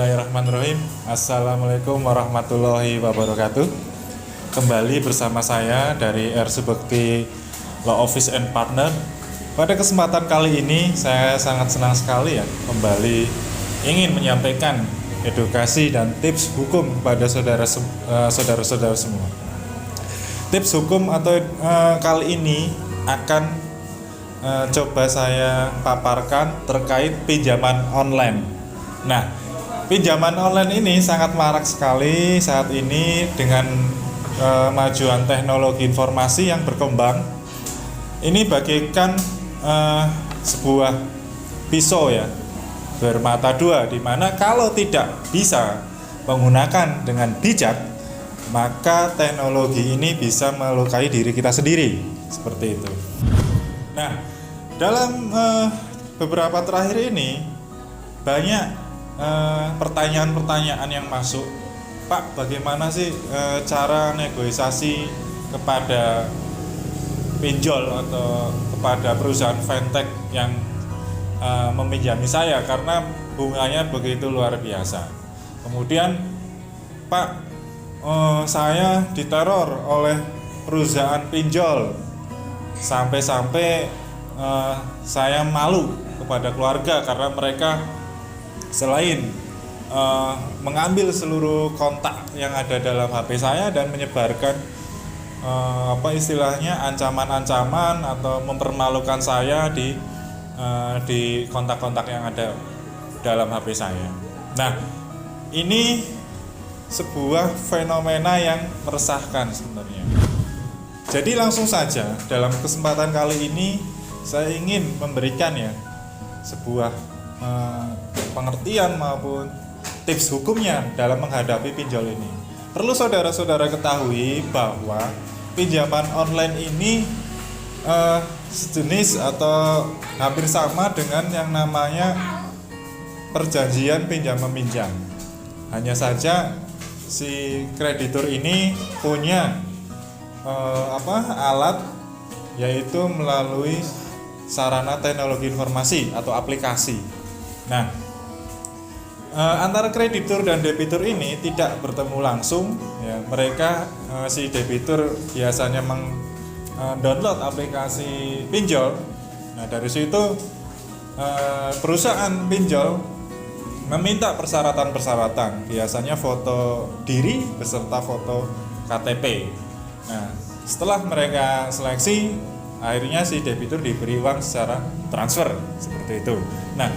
Bismillahirrahmanirrahim. Assalamualaikum warahmatullahi wabarakatuh. Kembali bersama saya dari R Subekti Law Office and Partner. Pada kesempatan kali ini saya sangat senang sekali kembali ingin menyampaikan edukasi dan tips hukum kepada saudara-saudara semua. Tips hukum atau kali ini akan coba saya paparkan terkait pinjaman online. Nah, pinjaman online ini sangat marak sekali saat ini dengan kemajuan teknologi informasi yang berkembang. Ini bagaikan sebuah pisau bermata dua, di mana kalau tidak bisa menggunakan dengan bijak, maka teknologi ini bisa melukai diri kita sendiri, seperti itu. Nah, dalam beberapa terakhir ini banyak pertanyaan-pertanyaan yang masuk. Pak, bagaimana sih cara negosiasi kepada pinjol atau kepada perusahaan fintech yang meminjami saya karena bunganya begitu luar biasa. Kemudian, Pak, saya diteror oleh perusahaan pinjol sampai-sampai saya malu kepada keluarga karena mereka selain mengambil seluruh kontak yang ada dalam HP saya dan menyebarkan istilahnya ancaman-ancaman atau mempermalukan saya di kontak-kontak yang ada dalam HP saya. Nah, ini sebuah fenomena yang meresahkan sebenarnya. Jadi langsung saja dalam kesempatan kali ini saya ingin memberikan sebuah pengertian maupun tips hukumnya dalam menghadapi pinjol ini. Perlu saudara-saudara ketahui bahwa pinjaman online ini sejenis atau hampir sama dengan yang namanya perjanjian pinjam meminjam. Hanya saja si kreditur ini punya alat, yaitu melalui sarana teknologi informasi atau aplikasi. Nah, antara kreditur dan debitur ini tidak bertemu langsung. Mereka si debitur biasanya mendownload aplikasi pinjol. Nah, dari situ perusahaan pinjol meminta persyaratan-persyaratan, biasanya foto diri beserta foto KTP. Nah, setelah mereka seleksi, akhirnya si debitur diberi uang secara transfer, seperti itu. Nah,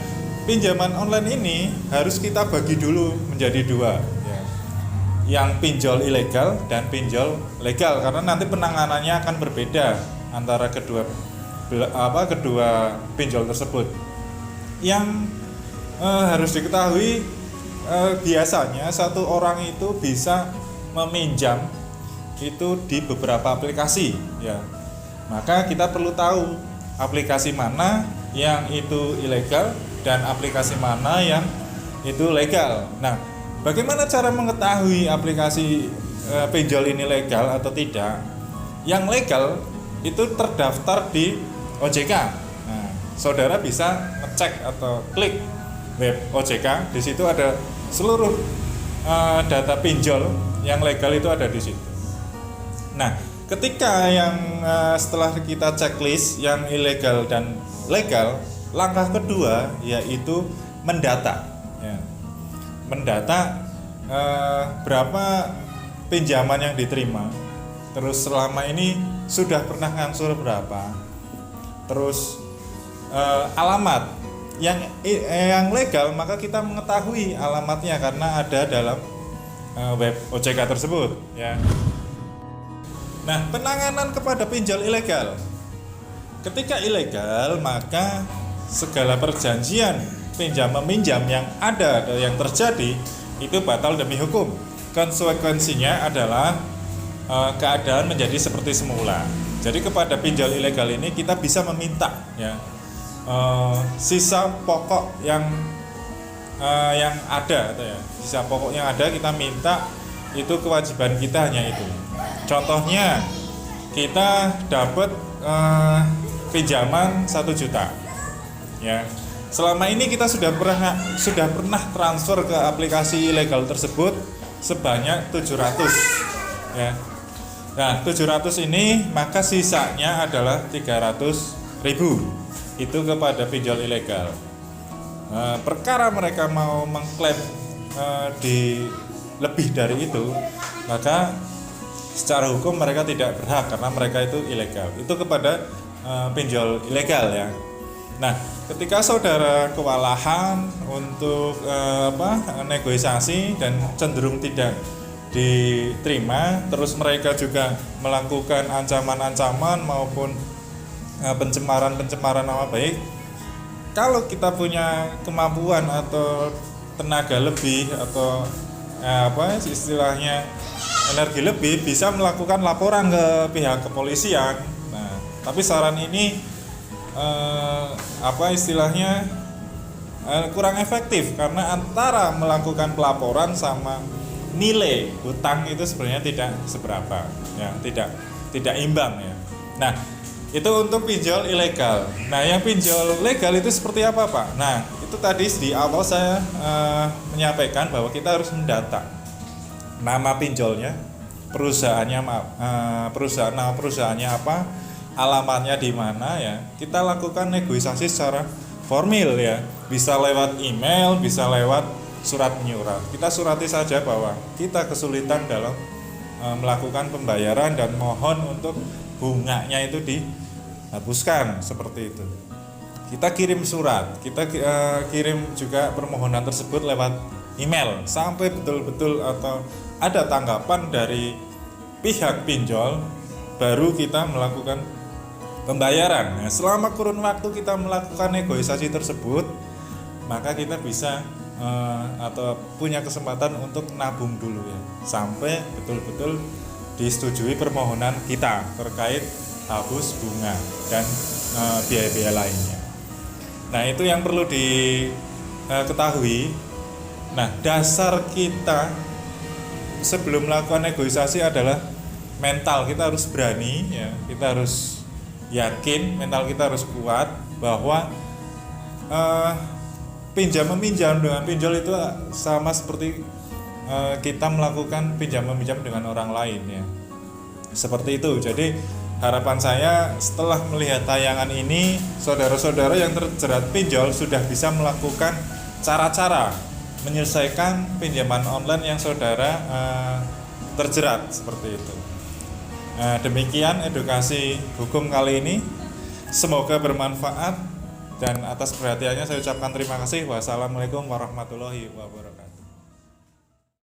pinjaman online ini harus kita bagi dulu menjadi dua, yang pinjol ilegal dan pinjol legal, karena nanti penanganannya akan berbeda antara kedua pinjol tersebut. Yang harus diketahui, biasanya satu orang itu bisa meminjam itu di beberapa aplikasi, Maka kita perlu tahu aplikasi mana yang itu ilegal dan aplikasi mana yang itu legal. Nah, bagaimana cara mengetahui aplikasi pinjol ini legal atau tidak? Yang legal itu terdaftar di OJK. Nah, saudara bisa ngecek atau klik web OJK. Di situ ada seluruh data pinjol yang legal itu ada di situ. Nah, ketika yang setelah kita checklist yang ilegal dan legal, langkah kedua yaitu mendata. Mendata berapa pinjaman yang diterima, terus selama ini sudah pernah ngangsur berapa, terus alamat yang legal, maka kita mengetahui alamatnya karena ada dalam web OJK tersebut, Nah, penanganan kepada pinjol ilegal. Ketika ilegal, maka segala perjanjian pinjam meminjam yang ada atau yang terjadi itu batal demi hukum. Konsekuensinya adalah keadaan menjadi seperti semula. Jadi kepada pinjol ilegal ini kita bisa meminta sisa pokok yang ada, sisa pokok yang ada kita minta, itu kewajiban kita hanya itu. Contohnya kita dapat pinjaman 1 juta, selama ini kita sudah pernah transfer ke aplikasi ilegal tersebut sebanyak 700 ya. Nah 700 ini maka sisanya adalah 300.000 itu kepada pinjol ilegal. Perkara mereka mau mengklaim di lebih dari itu, maka secara hukum mereka tidak berhak karena mereka itu ilegal. Itu kepada pinjol ilegal ya. Nah, ketika saudara kewalahan untuk negosiasi dan cenderung tidak diterima, terus mereka juga melakukan ancaman-ancaman maupun pencemaran nama baik. Kalau kita punya kemampuan atau tenaga lebih atau istilahnya energi lebih, bisa melakukan laporan ke pihak kepolisian. Nah, tapi saran ini kurang efektif karena antara melakukan pelaporan sama nilai hutang itu sebenarnya tidak seberapa ya, tidak imbang ya. Nah, itu untuk pinjol ilegal. Nah, yang pinjol legal itu seperti apa, Pak? Nah, itu tadi di awal saya menyampaikan bahwa kita harus mendata nama pinjolnya, perusahaannya apa, alamatnya di mana ya. Kita lakukan negosiasi secara formil ya. Bisa lewat email, bisa lewat surat menyurat. Kita surati saja bahwa kita kesulitan dalam melakukan pembayaran dan mohon untuk bunganya itu dihapuskan seperti itu. Kita kirim surat, kita kirim juga permohonan tersebut lewat email sampai betul-betul atau ada tanggapan dari pihak pinjol, baru kita melakukan pembayaran. Nah, selama kurun waktu kita melakukan negosiasi tersebut, maka kita bisa atau punya kesempatan untuk nabung dulu ya, sampai betul-betul disetujui permohonan kita terkait hapus bunga dan biaya-biaya lainnya. Nah, itu yang perlu diketahui. Nah, dasar kita sebelum melakukan negosiasi adalah mental kita harus berani ya, kita harus yakin, mental kita harus kuat bahwa pinjam meminjam dengan pinjol itu sama seperti kita melakukan pinjam meminjam dengan orang lain ya, seperti itu. Jadi harapan saya setelah melihat tayangan ini, saudara-saudara yang terjerat pinjol sudah bisa melakukan cara-cara menyelesaikan pinjaman online yang saudara terjerat seperti itu. Demikian edukasi hukum kali ini, semoga bermanfaat. Dan atas perhatiannya saya ucapkan terima kasih. Wassalamualaikum warahmatullahi wabarakatuh.